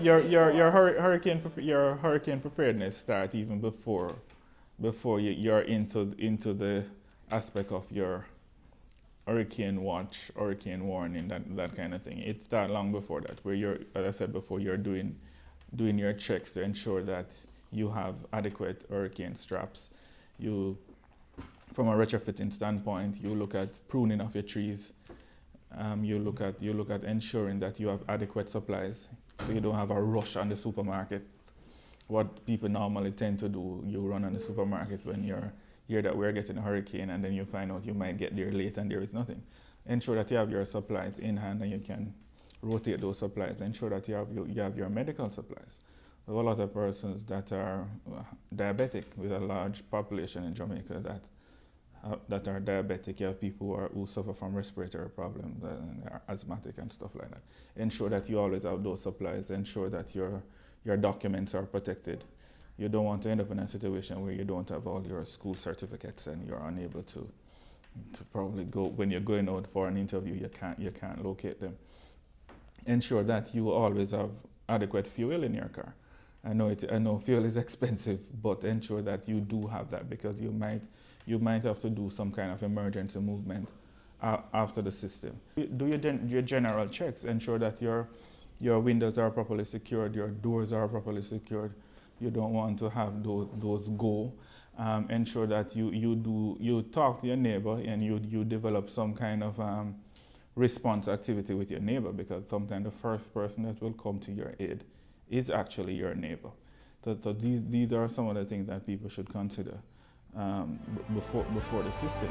your hurricane preparedness start even before you're into the aspect of your hurricane watch, hurricane warning, that kind of thing. It starts long before that, where you're, as I said before, you're doing your checks to ensure that you have adequate hurricane straps. You, from a retrofitting standpoint, you look at pruning of your trees. You look at ensuring that you have adequate supplies, so you don't have a rush on the supermarket. What people normally tend to do, you run on the supermarket when you're hear that we're getting a hurricane, and then you find out you might get there late and there is nothing. Ensure that you have your supplies in hand and you can rotate those supplies. Ensure that you have your medical supplies. There are a lot of persons that are diabetic, with a large population in Jamaica that are diabetic. You have people who suffer from respiratory problems and are asthmatic and stuff like that. Ensure that you always have those supplies. Ensure that your documents are protected. You don't want to end up in a situation where you don't have all your school certificates and you're unable to probably go when you're going out for an interview. You can't locate them. Ensure that you always have adequate fuel in your car. I know fuel is expensive, but ensure that you do have that, because you might have to do some kind of emergency movement after the system. Do your general checks. Ensure that your windows are properly secured, your doors are properly secured. You don't want to have those go. Ensure that you talk to your neighbor, and you develop some kind of response activity with your neighbor, because sometimes the first person that will come to your aid is actually your neighbor. So these are some of the things that people should consider before the system.